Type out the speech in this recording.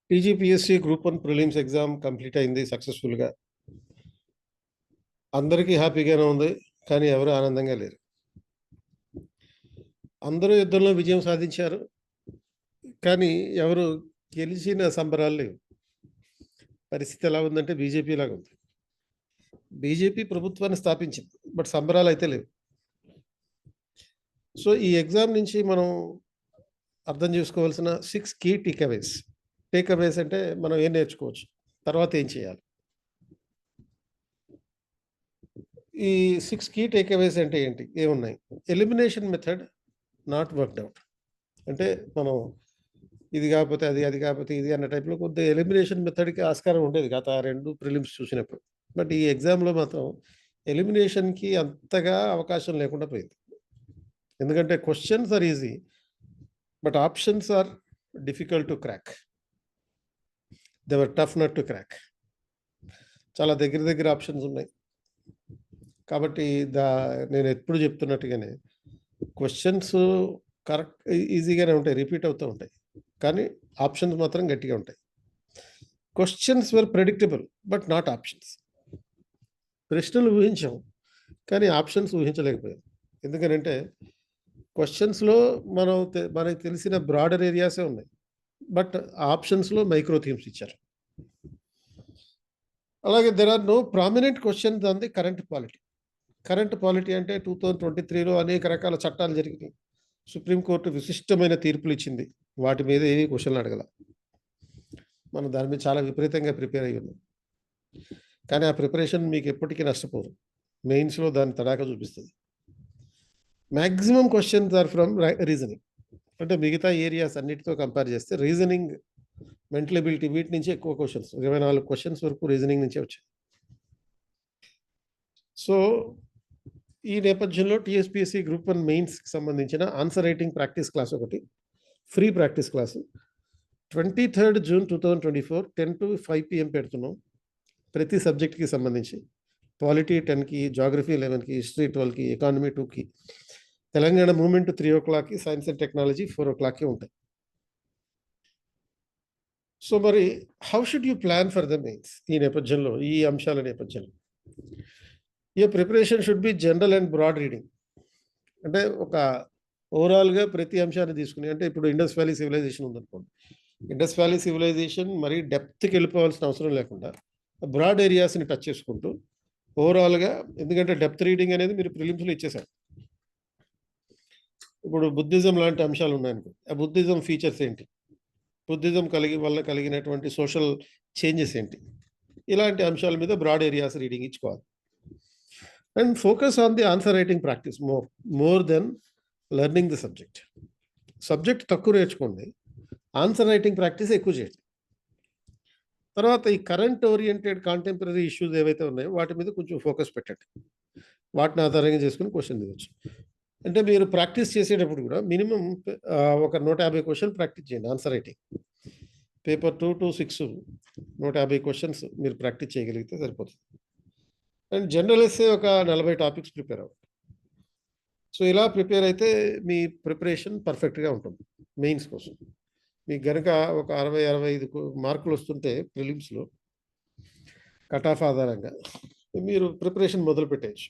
TGPSC group 1 prelims exam complete అయింది సక్సెస్ఫుల్గా. అందరికీ హ్యాపీగానే ఉంది, కానీ ఎవరు ఆనందంగా లేరు. అందరూ యుద్ధంలో విజయం సాధించారు, కానీ ఎవరు గెలిచిన సంబరాలు లేవు. పరిస్థితి ఎలా ఉందంటే బీజేపీ లాగా ఉంది. బీజేపీ ప్రభుత్వాన్ని స్థాపించింది, బట్ సంబరాలు అయితే లేవు. సో ఈ ఎగ్జామ్ నుంచి మనం అర్థం చేసుకోవాల్సిన 6 కీ టేక్అవేస్ అంటే మనం ఏం నేర్చుకోవచ్చు, తర్వాత ఏం చేయాలి. ఈ 6 కీ టేక్అవేస్ అంటే ఏంటి, ఏమున్నాయి? Elimination method not worked out. అంటే మనం ఇది కాకపోతే అది, అది కాకపోతే ఇది అన్న టైప్లో కొద్దిగా ఎలిమినేషన్ మెథడ్కి ఆస్కారం ఉండేది గత 2 ప్రిలిమ్స్ చూసినప్పుడు. బట్ ఈ ఎగ్జామ్లో మాత్రం ఎలిమినేషన్కి అంతగా అవకాశం లేకుండా పోయింది. ఎందుకంటే questions are easy, but options are difficult to crack. They were tough nut to crack. చాలా దగ్గర ఆప్షన్స్ ఉన్నాయి. కాబట్టి నేను ఎప్పుడు చెప్తున్నట్టుగానే క్వశ్చన్స్ కరెక్ట్ ఈజీగానే ఉంటాయి, రిపీట్ అవుతూ ఉంటాయి, కానీ ఆప్షన్స్ మాత్రం గట్టిగా ఉంటాయి. Questions were predictable but not options. ప్రశ్నలు ఊహించాం, కానీ ఆప్షన్స్ ఊహించలేకపోయాం. ఎందుకనంటే క్వశ్చన్స్లో మనకి తెలిసిన బ్రాడర్ ఏరియాసే ఉన్నాయి, బట్ ఆప్షన్స్లో మైక్రో థీమ్స్ ఇచ్చారు. అలాగే there are no prominent questions on the current polity అంటే 2023లో అనేక రకాల చట్టాలు జరిగినాయి. సుప్రీంకోర్టు విశిష్టమైన తీర్పులు ఇచ్చింది, వాటి మీద ఏవి క్వశ్చన్లు అడగల. మనం దాని మీద చాలా విపరీతంగా ప్రిపేర్ అయ్యి ఉన్నాం, కానీ ఆ ప్రిపరేషన్ మీకు ఎప్పటికీ నష్టపోదు. మెయిన్స్లో దాని తడాక చూపిస్తుంది. Maximum questions are from reasoning. అంటే మిగతా ఏరియాస్ అన్నిటితో కంపేర్ చేస్తే రీజనింగ్, మెంటల్ ఎబిలిటీ, వీటి నుంచి ఎక్కువ క్వశ్చన్స్, 24 క్వశ్చన్స్ వరకు రీజనింగ్ నుంచే వచ్చాయి. సో ఈ నేపథ్యంలో టీఎస్పీఎస్సీ గ్రూప్ 1 మెయిన్స్కి సంబంధించిన ఆన్సర్ రైటింగ్ ప్రాక్టీస్ క్లాస్ ఒకటి, free practice class 23rd June 2024 10 to 5 PM పెడుతున్నాం. ప్రతి సబ్జెక్ట్కి సంబంధించి పాలిటీ 10కి, జాగ్రఫీ 11కి, హిస్టరీ 12కి, ఎకానమీ 2కి, తెలంగాణ మూవ్మెంట్ 3 o'clockకి, సైన్స్ అండ్ టెక్నాలజీ 4 o'clockకి ఉంటాయి. సో మరి how should you plan for the mains? ఈ నేపథ్యంలో, ఈ అంశాల నేపథ్యంలో your preparation should be general and broad reading. అంటే ఒక ఓవరాల్గా ప్రతి అంశాన్ని తీసుకుని, అంటే ఇప్పుడు ఇండస్ వ్యాలీ సివిలైజేషన్ ఉందనుకోండి, ఇండస్ వ్యాలీ సివిలైజేషన్ మరి డెప్త్కి వెళ్ళిపోవాల్సిన అవసరం లేకుండా బ్రాడ్ ఏరియాస్ని టచ్ చేసుకుంటూ ఓవరాల్గా, ఎందుకంటే డెప్త్ రీడింగ్ అనేది మీరు ప్రిలిమ్స్లో ఇచ్చేసారు. ఇప్పుడు బుద్ధిజం లాంటి అంశాలు ఉన్నాయనుకో, ఆ బుద్ధిజం ఫీచర్స్ ఏంటి, బుద్ధిజం వల్ల కలిగినటువంటి సోషల్ చేంజెస్ ఏంటి, ఇలాంటి అంశాల మీద బ్రాడ్ ఏరియాస్ రీడింగ్ ఇచ్చుకోవాలి. And focus on the answer writing practice more than learning the subject తక్కువ నేర్చుకోండి, ఆన్సర్ రైటింగ్ ప్రాక్టీస్ ఎక్కువ చేయండి. తర్వాత ఈ కరెంట్ ఓరియంటెడ్ కాంటెంపరీ ఇష్యూస్ ఏవైతే ఉన్నాయో వాటి మీద కొంచెం ఫోకస్ పెట్టండి. వాటిని ఆధారంగా చేసుకుని క్వశ్చన్ దిగొచ్చు. అంటే మీరు ప్రాక్టీస్ చేసేటప్పుడు కూడా మినిమం ఒక 150 క్వశ్చన్ ప్రాక్టీస్ చేయండి. Answer writing paper 2 to 6 150 questions మీరు ప్రాక్టీస్ చేయగలిగితే సరిపోతుంది. అండ్ జనరల్ ఎస్సే ఒక 40 టాపిక్స్ ప్రిపేర్ అవ్వండి. సో ఇలా ప్రిపేర్ అయితే మీ ప్రిపరేషన్ పర్ఫెక్ట్గా ఉంటుంది మెయిన్స్ కోసం. మీకు కనుక ఒక 60-65 మార్కులు వస్తుంటే ప్రిలిమ్స్లో కట్ ఆఫ్ ఆధారంగా మీరు ప్రిపరేషన్ మొదలు పెట్టేయచ్చు.